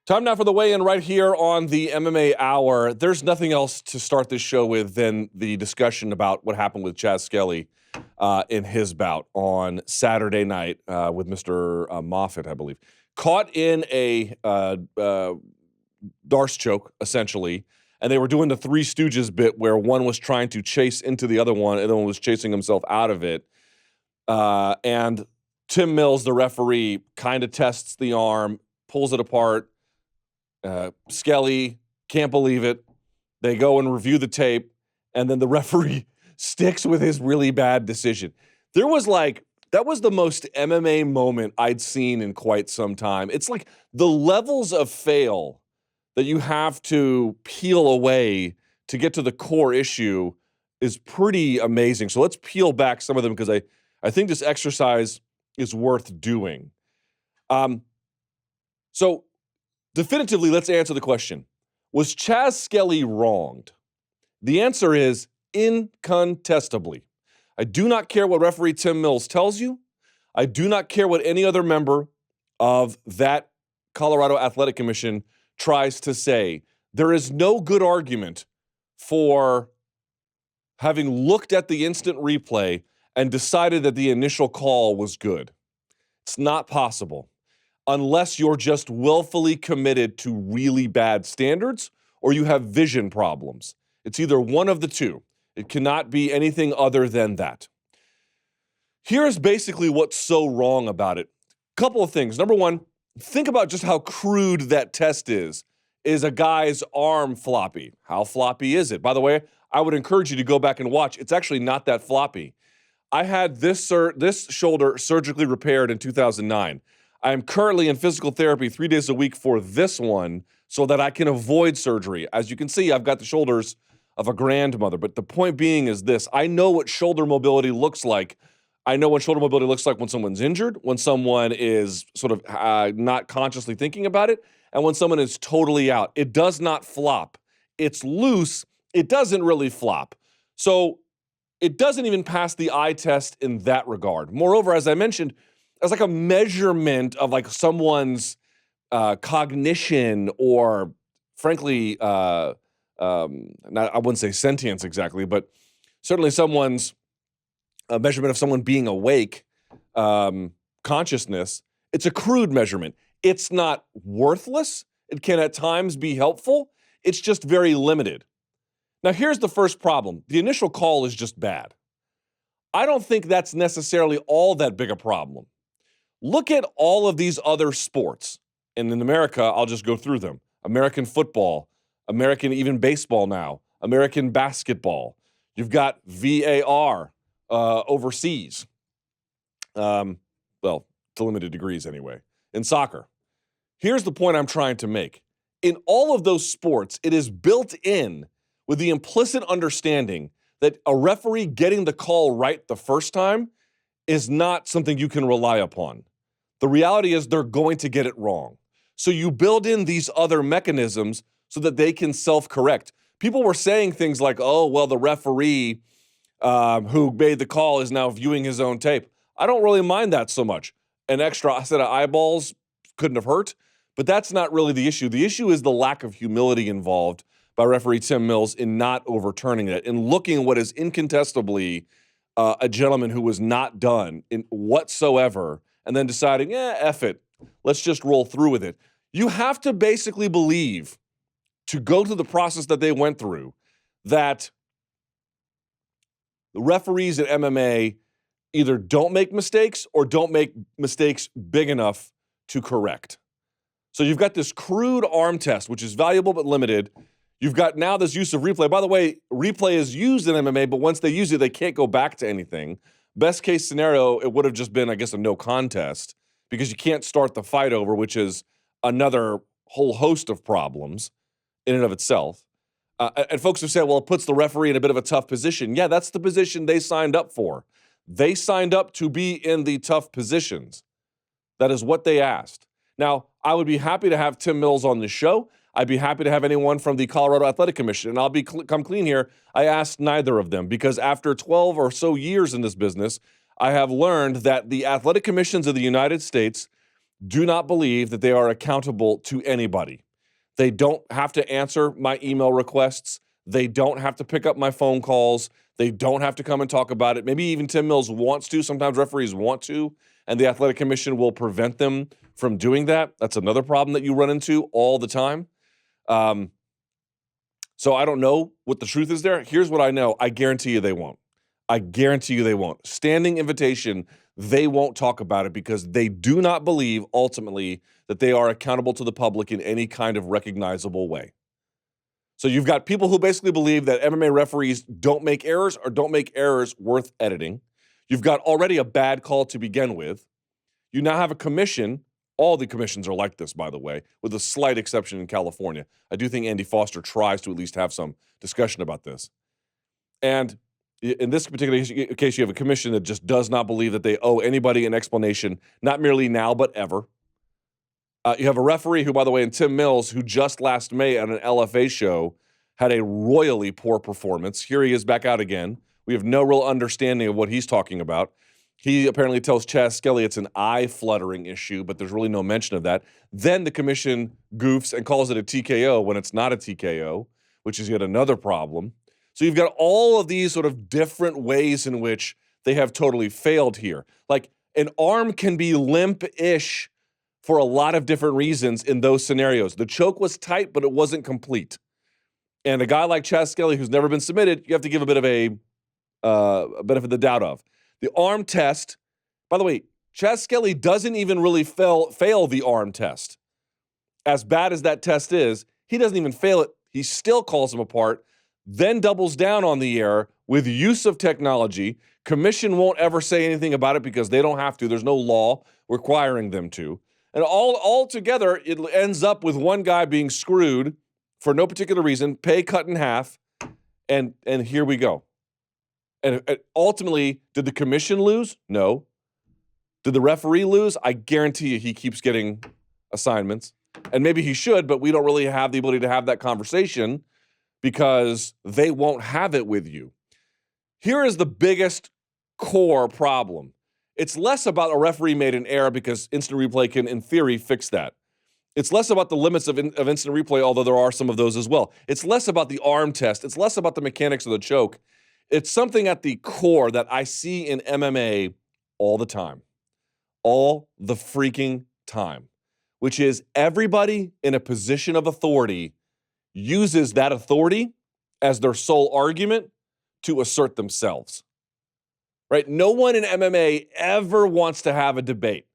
Time now for the weigh-in right here on the MMA Hour. There's nothing else to start this show with than the discussion about what happened with Chas Skelly in his bout on Saturday night with Mr. Moffitt, I believe. Caught in a Darce choke, essentially, and they were doing the Three Stooges bit where one was trying to chase into the other one, and the other one was chasing himself out of it. And Tim Mills, the referee, kind of tests the arm, pulls it apart. Skelly can't believe it. They go and review the tape, and then the referee sticks with his really bad decision. That was the most MMA moment I'd seen in quite some time. It's like the levels of fail that you have to peel away to get to the core issue is pretty amazing. So let's peel back some of them because I think this exercise is worth doing. So definitively, let's answer the question. Was Chas Skelly wronged? The answer is incontestably. I do not care what referee Tim Mills tells you. I do not care what any other member of that Colorado Athletic Commission tries to say. There is no good argument for having looked at the instant replay and decided that the initial call was good. It's not possible. Unless you're just willfully committed to really bad standards or you have vision problems. It's either one of the two. It cannot be anything other than that. Here's basically what's so wrong about it. Couple of things. Number one, think about just how crude that test is. Is a guy's arm floppy? How floppy is it? By the way, I would encourage you to go back and watch. It's actually not that floppy. I had this shoulder surgically repaired in 2009. I am currently in physical therapy 3 days a week for this one so that I can avoid surgery. As you can see, I've got the shoulders of a grandmother. But the point being is this. I know what shoulder mobility looks like. I know what shoulder mobility looks like when someone's injured, when someone is sort of not consciously thinking about it, and when someone is totally out. It does not flop. It's loose. It doesn't really flop. So it doesn't even pass the eye test in that regard. Moreover, as I mentioned, as like a measurement of like someone's cognition or, frankly, I wouldn't say sentience exactly, but certainly someone's a measurement of someone being awake, consciousness. It's a crude measurement. It's not worthless. It can at times be helpful. It's just very limited. Now, here's the first problem. The initial call is just bad. I don't think that's necessarily all that big a problem. Look at all of these other sports. And in America, I'll just go through them. American football, American even baseball now, American basketball. You've got VAR overseas. Well, to limited degrees anyway. In soccer. Here's the point I'm trying to make. In all of those sports, it is built in with the implicit understanding that a referee getting the call right the first time is not something you can rely upon. The reality is they're going to get it wrong. So you build in these other mechanisms so that they can self-correct. People were saying things like, oh, well, the referee who made the call is now viewing his own tape. I don't really mind that so much. An extra set of eyeballs couldn't have hurt, but that's not really the issue. The issue is the lack of humility involved by referee Tim Mills in not overturning it, in looking at what is incontestably a gentleman who was not done in whatsoever, and then deciding, F it, let's just roll through with it. You have to basically believe, to go through the process that they went through, that the referees at MMA either don't make mistakes or don't make mistakes big enough to correct. So you've got this crude arm test, which is valuable but limited. You've got now this use of replay. By the way, replay is used in MMA, but once they use it, they can't go back to anything. Best case scenario, it would have just been, I guess, a no contest because you can't start the fight over, which is another whole host of problems in and of itself. And folks have said, well, it puts the referee in a bit of a tough position. Yeah, that's the position they signed up for. They signed up to be in the tough positions. That is what they asked. Now, I would be happy to have Tim Mills on the show. I'd be happy to have anyone from the Colorado Athletic Commission. And I'll come clean here. I asked neither of them because after 12 or so years in this business, I have learned that the athletic commissions of the United States do not believe that they are accountable to anybody. They don't have to answer my email requests. They don't have to pick up my phone calls. They don't have to come and talk about it. Maybe even Tim Mills wants to. Sometimes referees want to, and the Athletic Commission will prevent them from doing that. That's another problem that you run into all the time. So I don't know what the truth is there. Here's what I know. I guarantee you they won't. I guarantee you they won't. Standing invitation, they won't talk about it because they do not believe ultimately that they are accountable to the public in any kind of recognizable way. So you've got people who basically believe that MMA referees don't make errors or don't make errors worth editing. You've got already a bad call to begin with. You now have a commission. All the commissions are like this, by the way, with a slight exception in California. I do think Andy Foster tries to at least have some discussion about this. And in this particular case, you have a commission that just does not believe that they owe anybody an explanation, not merely now, but ever. You have a referee who, by the way, in Tim Mills, who just last May at an LFA show had a royally poor performance. Here he is back out again. We have no real understanding of what he's talking about. He apparently tells Chas Skelly it's an eye-fluttering issue, but there's really no mention of that. Then the commission goofs and calls it a TKO when it's not a TKO, which is yet another problem. So you've got all of these sort of different ways in which they have totally failed here. Like an arm can be limp-ish for a lot of different reasons in those scenarios. The choke was tight, but it wasn't complete. And a guy like Chas Skelly, who's never been submitted, you have to give a bit of a benefit of the doubt of. The arm test, by the way, Chas Skelly doesn't even really fail the arm test. As bad as that test is, he doesn't even fail it. He still calls him apart, then doubles down on the error with use of technology. Commission won't ever say anything about it because they don't have to. There's no law requiring them to. And all together, it ends up with one guy being screwed for no particular reason, pay cut in half, and here we go. And ultimately, did the commission lose? No. Did the referee lose? I guarantee you he keeps getting assignments. And maybe he should, but we don't really have the ability to have that conversation because they won't have it with you. Here is the biggest core problem. It's less about a referee made an error because instant replay can, in theory, fix that. It's less about the limits of instant replay, although there are some of those as well. It's less about the arm test. It's less about the mechanics of the choke. It's something at the core that I see in MMA all the time. All the freaking time. Which is everybody in a position of authority uses that authority as their sole argument to assert themselves. Right? No one in MMA ever wants to have a debate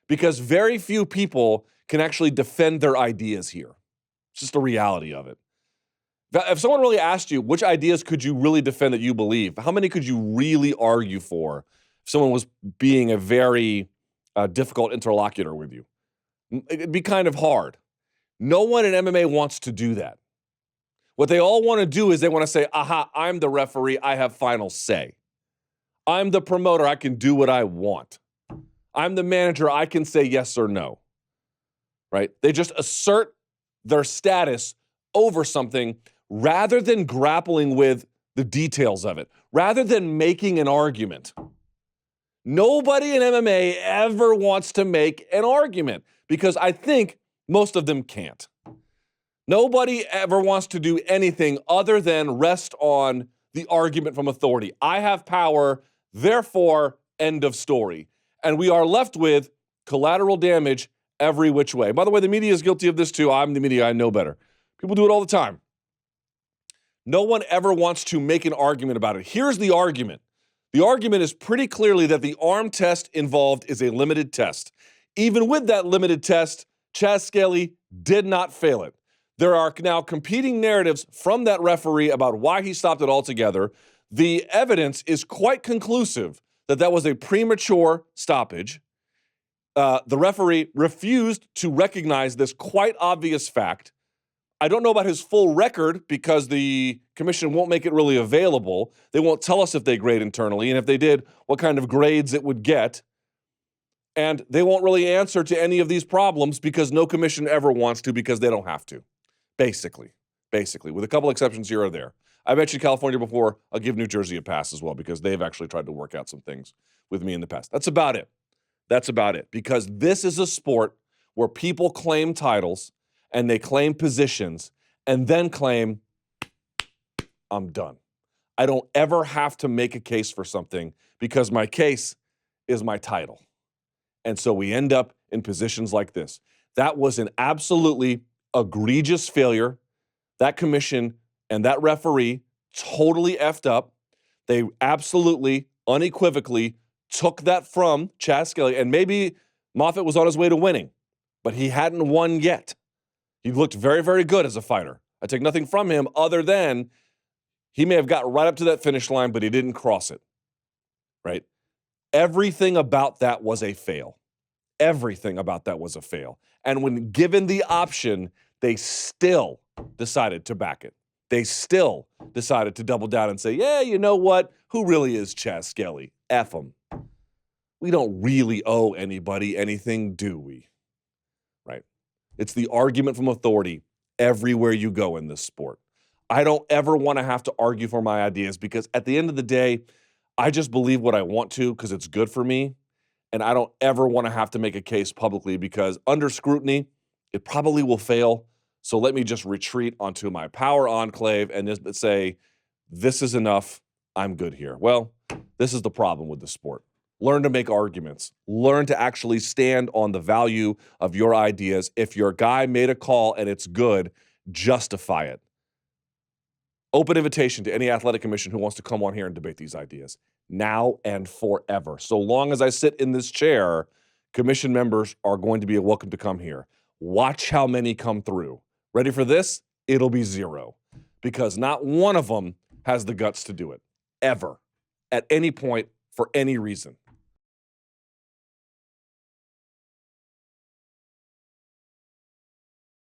because very few people can actually defend their ideas here. It's just the reality of it. If someone really asked you, which ideas could you really defend that you believe? How many could you really argue for if someone was being a very difficult interlocutor with you? It'd be kind of hard. No one in MMA wants to do that. What they all want to do is they want to say, aha, I'm the referee, I have final say. I'm the promoter, I can do what I want. I'm the manager, I can say yes or no. Right? They just assert their status over something rather than grappling with the details of it, rather than making an argument. Nobody in MMA ever wants to make an argument because I think most of them can't. Nobody ever wants to do anything other than rest on the argument from authority. I have power, therefore, end of story. And we are left with collateral damage every which way. By the way, the media is guilty of this too. I'm the media, I know better. People do it all the time. No one ever wants to make an argument about it. Here's the argument. The argument is pretty clearly that the arm test involved is a limited test. Even with that limited test, Chas Skelly did not fail it. There are now competing narratives from that referee about why he stopped it altogether. The evidence is quite conclusive that that was a premature stoppage. The referee refused to recognize this quite obvious fact. I don't know about his full record because the commission won't make it really available. They won't tell us if they grade internally, and if they did, what kind of grades it would get. And they won't really answer to any of these problems because no commission ever wants to because they don't have to. Basically, with a couple exceptions here or there. I mentioned California before. I'll give New Jersey a pass as well because they've actually tried to work out some things with me in the past. That's about it. That's about it. Because this is a sport where people claim titles and they claim positions and then claim, I'm done. I don't ever have to make a case for something because my case is my title. And so we end up in positions like this. That was an absolutely egregious failure. That commission and that referee totally effed up. They absolutely, unequivocally took that from Chas Skelly. And maybe Moffitt was on his way to winning, but he hadn't won yet. He looked very, very good as a fighter. I take nothing from him other than he may have got right up to that finish line, but he didn't cross it, right? Everything about that was a fail. Everything about that was a fail. And when given the option, they still decided to back it. They still decided to double down and say, yeah, you know what? Who really is Chas Skelly? F him. We don't really owe anybody anything, do we? Right? It's the argument from authority everywhere you go in this sport. I don't ever want to have to argue for my ideas because at the end of the day, I just believe what I want to because it's good for me. And I don't ever want to have to make a case publicly because under scrutiny, it probably will fail. So let me just retreat onto my power enclave and just say, this is enough. I'm good here. Well, this is the problem with the sport. Learn to make arguments. Learn to actually stand on the value of your ideas. If your guy made a call and it's good, justify it. Open invitation to any athletic commission who wants to come on here and debate these ideas now and forever. So long as I sit in this chair, commission members are going to be welcome to come here. Watch how many come through. Ready for this? It'll be 0 because not one of them has the guts to do it ever at any point for any reason.